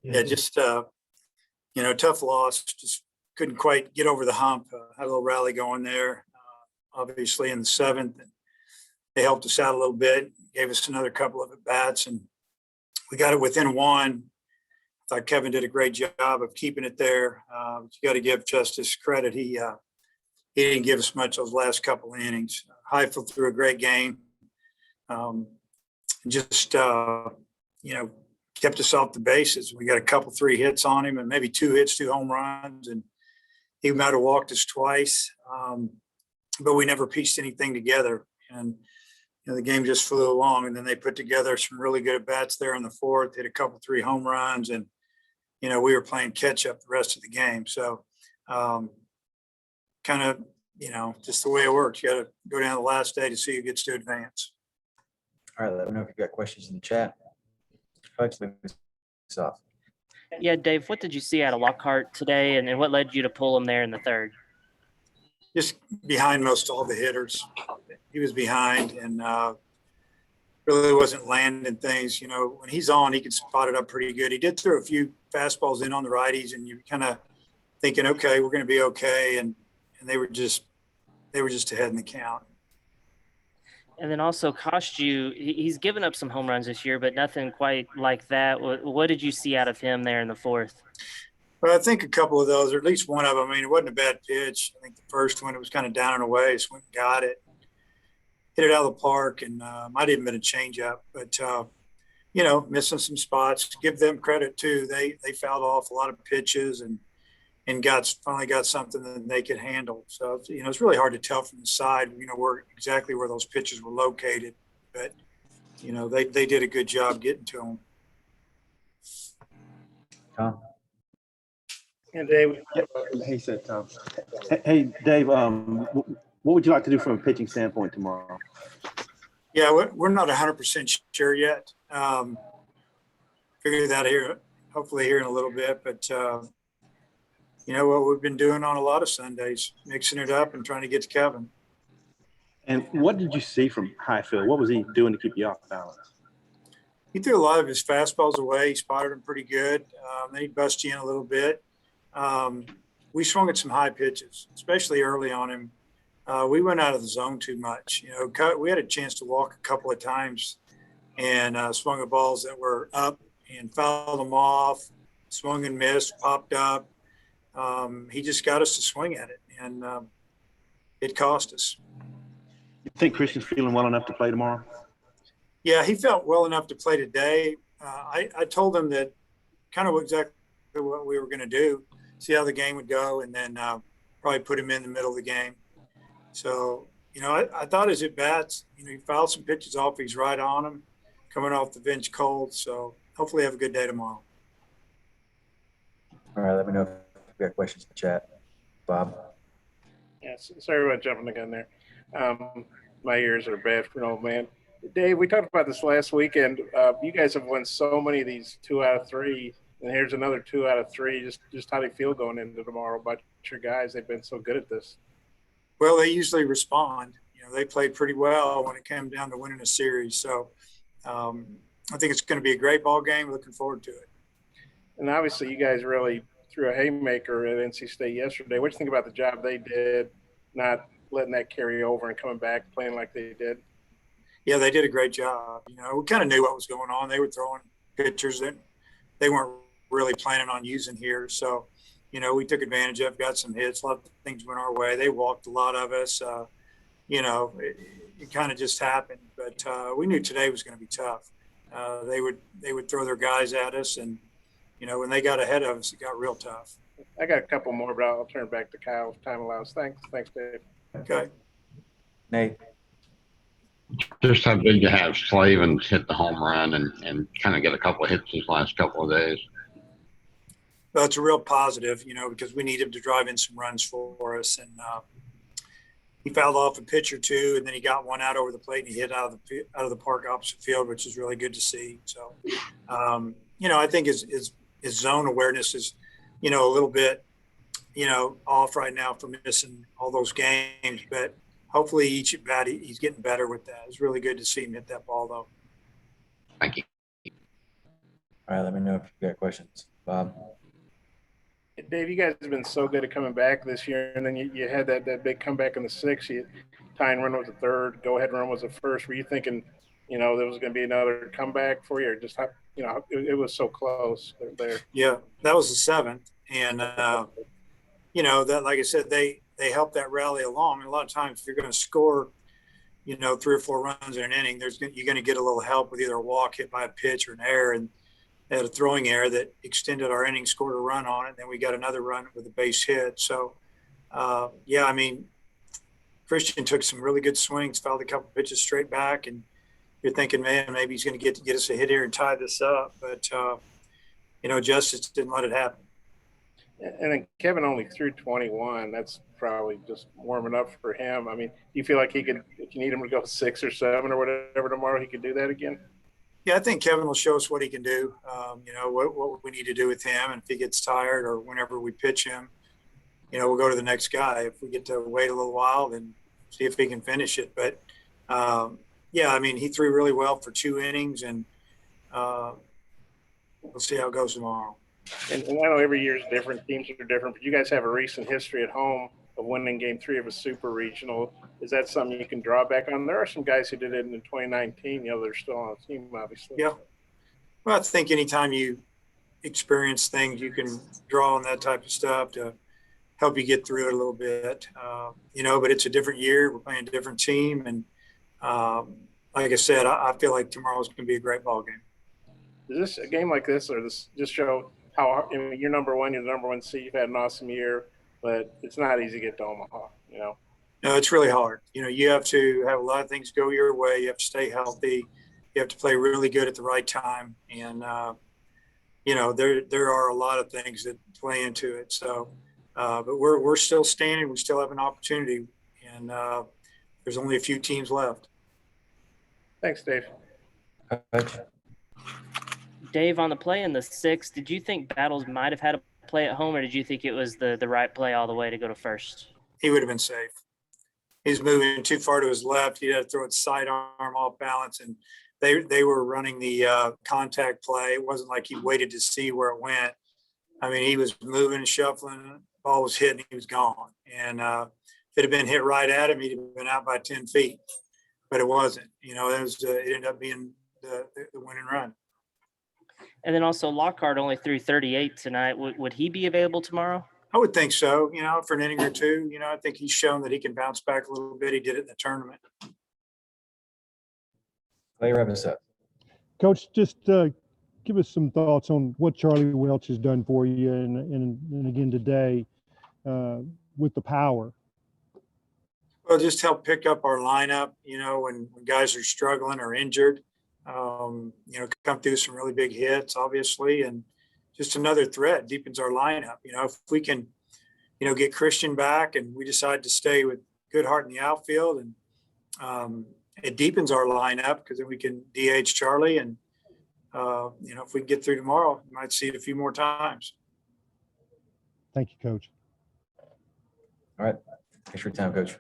Yeah, just tough loss. Just couldn't quite get over the hump. Had a little rally going there. Obviously, in the seventh, they helped us out a little bit. Gave us another couple of at bats, and we got it within one. I thought Kevin did a great job of keeping it there. But you got to give Justice credit. He didn't give us much those last couple of innings. Highfield threw a great game. Just kept us off the bases. We got a couple 3 hits on him, and maybe 2 hits, 2 home runs, and he might have walked us twice. But we never pieced anything together, and the game just flew along. And then they put together some really good at bats there in the fourth. Hit a couple 3 home runs, and we were playing catch up the rest of the game. So, kind of just the way it works. You got to go down the last day to see who gets to advance. All right, let me know if you've got questions in the chat. Folks, leave this off. Yeah, Dave, what did you see out of Lockhart today, and what led you to pull him there in the third? Just behind most all the hitters. He was behind and really wasn't landing things. When he's on, he can spot it up pretty good. He did throw a few fastballs in on the righties, and you're kind of thinking, okay, we're going to be okay. And they were just ahead in the count. And then also cost you, he's given up some home runs this year, but nothing quite like that. What did you see out of him there in the fourth? Well, I think a couple of those, or at least one of them, it wasn't a bad pitch. I think the first one, it was kind of down and away. So went and got it, hit it out of the park, and might even been a changeup. But, missing some spots. Give them credit, too. They fouled off a lot of pitches and finally got something that they could handle. So, it's really hard to tell from the side, exactly where those pitches were located. But, they did a good job getting to them. Tom? And Dave. Hey, said Tom. Hey, Dave. What would you like to do from a pitching standpoint tomorrow? Yeah, we're not 100% sure yet. Figure that here, hopefully here in a little bit. But what we've been doing on a lot of Sundays, mixing it up and trying to get to Kevin. And what did you see from Highfield? What was he doing to keep you off balance? He threw a lot of his fastballs away. He spotted them pretty good. Then he busted you in a little bit. We swung at some high pitches, especially early on him. We went out of the zone too much. We had a chance to walk a couple of times and swung at balls that were up and fouled them off, swung and missed, popped up. He just got us to swing at it, and it cost us. You think Christian's feeling well enough to play tomorrow? Yeah, he felt well enough to play today. I told him that kind of exactly what we were going to do, see how the game would go, and then probably put him in the middle of the game. So, I thought his at-bats, he fouled some pitches off. He's right on them, coming off the bench cold. So hopefully have a good day tomorrow. All right, let me know if you've got questions in the chat. Bob? Yes, sorry about jumping the gun there. My ears are bad for an old man. Dave, we talked about this last weekend. You guys have won so many of these 2 out of 3, and here's another 2 out of 3. Just how do you feel going into tomorrow about your guys? They've been so good at this. Well, they usually respond. They played pretty well when it came down to winning a series. So I think it's going to be a great ball game. Looking forward to it. And obviously, you guys really threw a haymaker at NC State yesterday. What do you think about the job they did, not letting that carry over and coming back playing like they did? Yeah, they did a great job. We kind of knew what was going on. They were throwing pitchers that they weren't really planning on using here. So, we took advantage of, got some hits. A lot of things went our way. They walked a lot of us. It kind of just happened. But we knew today was going to be tough. They would throw their guys at us, and when they got ahead of us, it got real tough. I got a couple more, but I'll turn it back to Kyle if time allows. Thanks, Dave. Okay. Nate? Just how big to have Slavens hit the home run and kind of get a couple of hits these last couple of days. Well, it's a real positive, because we need him to drive in some runs for us. And he fouled off a pitch or two, and then he got one out over the plate, and he hit out of the park opposite field, which is really good to see. So, I think his zone awareness is, a little bit, off right now for missing all those games. But hopefully each at bat, he's getting better with that. It's really good to see him hit that ball, though. Thank you. All right, let me know if you've got questions. Bob? Dave, you guys have been so good at coming back this year, and then you had that big comeback in the sixth. You tying run was the third, go ahead run was the first. Were you thinking, there was going to be another comeback for you, or just it was so close there? Yeah, that was the seventh. And, that, like I said, they helped that rally along. And a lot of times if you're going to score, 3 or 4 runs in an inning, you're going to get a little help with either a walk hit by a pitch or an error. And they had a throwing error that extended our inning, scored a run on it. And then we got another run with a base hit. So, Christian took some really good swings, fouled a couple pitches straight back. And you're thinking, man, maybe he's going to get us a hit here and tie this up. But, Justice didn't let it happen. And then Kevin only threw 21. That's probably just warming up for him. I mean, do you feel like he could, if you need him to go 6 or 7 or whatever tomorrow, he could do that again? Yeah, I think Kevin will show us what he can do. What we need to do with him, and if he gets tired or whenever we pitch him, we'll go to the next guy. If we get to wait a little while, then see if he can finish it. But he threw really well for 2 innings, and we'll see how it goes tomorrow. And I know every year is different, teams are different, but you guys have a recent history at home of winning Game 3 of a super regional. Is that something you can draw back on? There are some guys who did it in 2019. They're still on the team, obviously. Yeah. Well, I think anytime you experience things, you can draw on that type of stuff to help you get through it a little bit. But it's a different year. We're playing a different team, and like I said, I feel like tomorrow's going to be a great ball game. Is this a game like this, or this just show how you're number one, you're the number 1 seed, you've had an awesome year, but it's not easy to get to Omaha, No, it's really hard. You have to have a lot of things go your way. You have to stay healthy. You have to play really good at the right time. And, there are a lot of things that play into it. So, but we're still standing. We still have an opportunity. And there's only a few teams left. Thanks, Dave. Coach? Dave, on the play in the 6th, did you think Battles might have had a play at home, or did you think it was the right play all the way to go to first? He would have been safe. He's moving too far to his left. He had to throw it sidearm off balance, and they were running the contact play. It wasn't like he waited to see where it went. I mean, he was moving and shuffling. Ball was hitting. He was gone. And if it had been hit right at him, he'd have been out by 10 feet. But it wasn't. It ended up being the winning run. And then also Lockhart only threw 38 tonight. Would he be available tomorrow? I would think so, for an inning or two. I think he's shown that he can bounce back a little bit. He did it in the tournament. Clay, wrap us up. Coach, just give us some thoughts on what Charlie Welch has done for you and again today with the power. Well, just help pick up our lineup, when guys are struggling or injured. Come through some really big hits, obviously, and just another threat deepens our lineup. If we can, get Christian back and we decide to stay with Goodhart in the outfield, and it deepens our lineup because then we can DH Charlie, and if we can get through tomorrow, we might see it a few more times. Thank you, Coach. All right. Thanks for your time, Coach.